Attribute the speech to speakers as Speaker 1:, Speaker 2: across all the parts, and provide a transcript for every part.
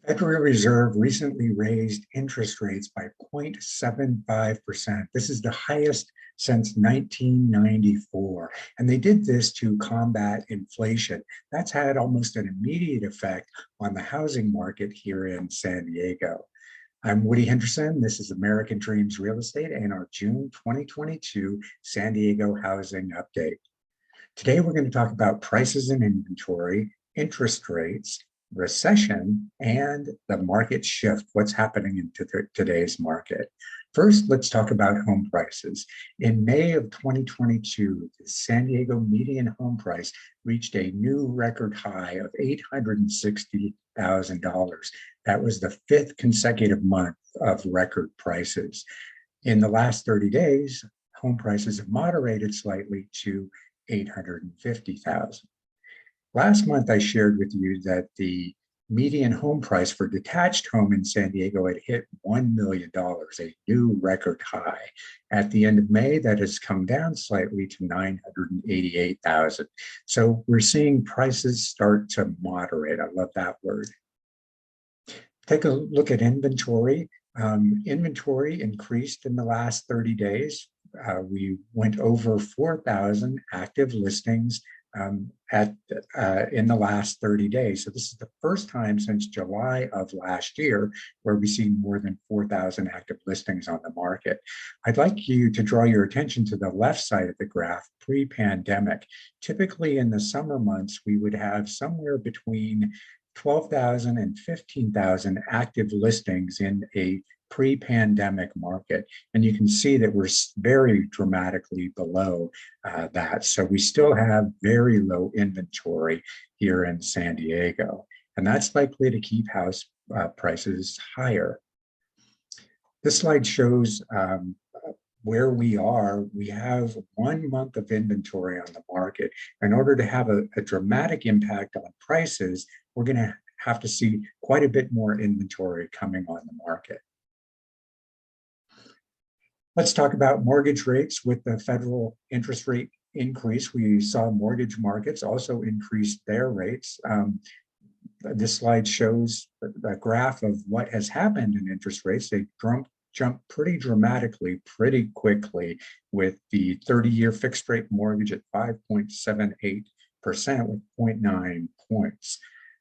Speaker 1: Federal Reserve recently raised interest rates by 0.75%. This is the highest since 1994. And they did this to combat inflation. That's had almost an immediate effect on the housing market here in San Diego. I'm Woody Henderson. This is American Dreams Real Estate and our June 2022 San Diego Housing Update. Today, we're going to talk about prices and inventory, interest rates, recession, and the market shift, what's happening in today's market. First, let's talk about home prices. In May of 2022, the San Diego median home price reached a new record high of $860,000. That was the fifth consecutive month of record prices. In the last 30 days, home prices have moderated slightly to $850,000. Last month, I shared with you that the median home price for detached home in San Diego had hit $1 million, a new record high. At the end of May, that has come down slightly to $988,000. So we're seeing prices start to moderate. I love that word. Take a look at inventory. Inventory increased in the last 30 days. We went over 4,000 active listings in the last 30 days. So this is the first time since July of last year where we've seen more than 4,000 active listings on the market. I'd like you to draw your attention to the left side of the graph, pre-pandemic. Typically in the summer months, we would have somewhere between 12,000 and 15,000 active listings in a pre-pandemic market. And you can see that we're very dramatically below that. So we still have very low inventory here in San Diego, and that's likely to keep house prices higher. This slide shows where we are. We have 1 month of inventory on the market. In order to have a dramatic impact on prices, we're going to have to see quite a bit more inventory coming on the market. Let's talk about mortgage rates. With the federal interest rate increase, we saw mortgage markets also increase their rates. This slide shows a graph of what has happened in interest rates. They jumped pretty dramatically, pretty quickly, with the 30-year fixed rate mortgage at 5.78% with 0.9 points.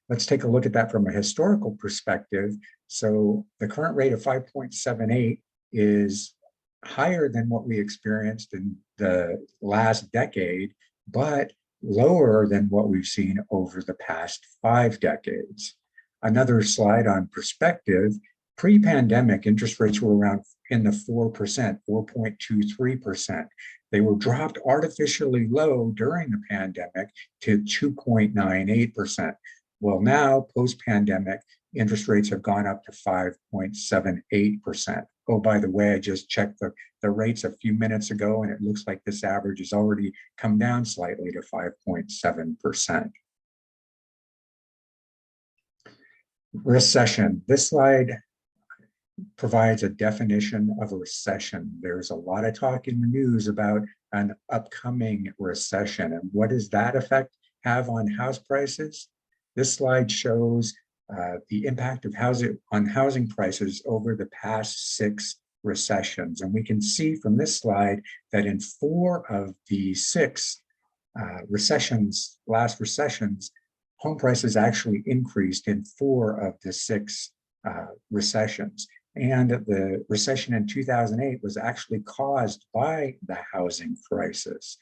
Speaker 1: Let's take a look at that from a historical perspective. So the current rate of 5.78 is higher than what we experienced in the last decade, but lower than what we've seen over the past 5 decades. Another slide on perspective, pre-pandemic interest rates were around in the 4%, 4.23%. They were dropped artificially low during the pandemic to 2.98%. Well, now, post-pandemic, interest rates have gone up to 5.78%. Oh, by the way, I just checked the rates a few minutes ago, and it looks like this average has already come down slightly to 5.7%. Recession. This slide provides a definition of a recession. There's a lot of talk in the news about an upcoming recession, and what does that effect have on house prices? This slide shows the impact of housing prices over the past 6 recessions. And we can see from this slide that in 4 of the 6 last recessions, home prices actually increased in 4 of the 6 recessions. And the recession in 2008 was actually caused by the housing crisis.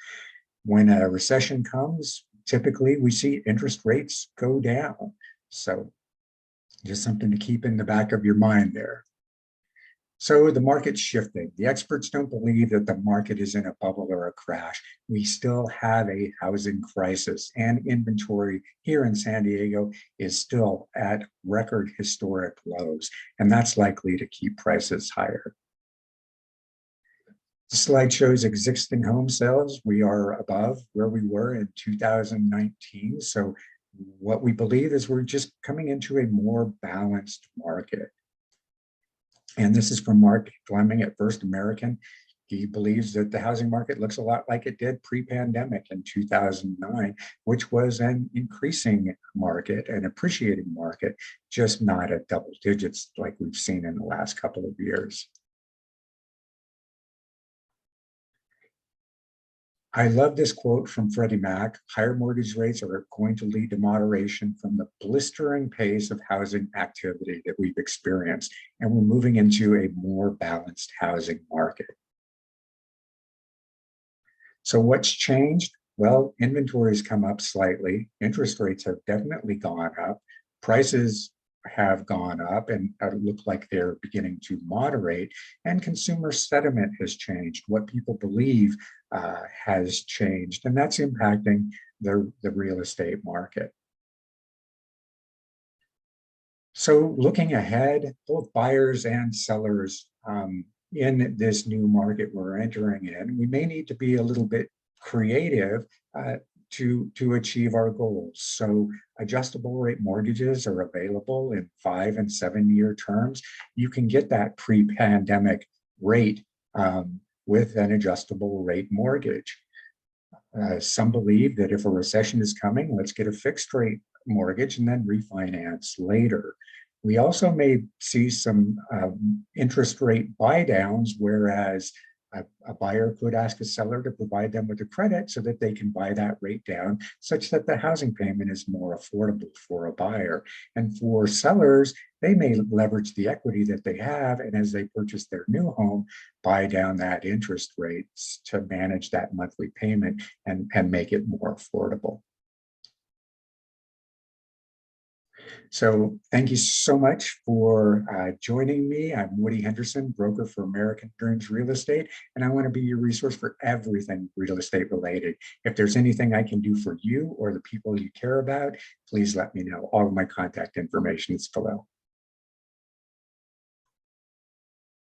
Speaker 1: When a recession comes, typically we see interest rates go down. So just something to keep in the back of your mind there. So the market's shifting. The experts don't believe that the market is in a bubble or a crash. We still have a housing crisis, and inventory here in San Diego is still at record historic lows, and that's likely to keep prices higher. The slide shows existing home sales. We are above where we were in 2019. So what we believe is we're just coming into a more balanced market. And this is from Mark Fleming at First American. He believes that the housing market looks a lot like it did pre-pandemic in 2009, which was an increasing market, an appreciating market, just not at double digits like we've seen in the last couple of years. I love this quote from Freddie Mac: higher mortgage rates are going to lead to moderation from the blistering pace of housing activity that we've experienced, and we're moving into a more balanced housing market. So what's changed? Well, inventories come up slightly. Interest rates have definitely gone up. Prices have gone up and look like they're beginning to moderate. And consumer sentiment has changed. What people believe has changed, and that's impacting the real estate market. So looking ahead, both buyers and sellers in this new market we're entering in, we may need to be a little bit creative to achieve our goals. So adjustable rate mortgages are available in 5 and 7 year terms. You can get that pre-pandemic rate with an adjustable rate mortgage. Some believe that if a recession is coming, let's get a fixed rate mortgage and then refinance later. We also may see some interest rate buy downs, whereas a buyer could ask a seller to provide them with a credit so that they can buy that rate down, such that the housing payment is more affordable for a buyer. And for sellers, they may leverage the equity that they have, and as they purchase their new home, buy down that interest rates to manage that monthly payment and make it more affordable. So thank you so much for joining me. I'm Woody Henderson, broker for American Dreams Real Estate, and I want to be your resource for everything real estate related. If there's anything I can do for you or the people you care about, please let me know. All of my contact information is below.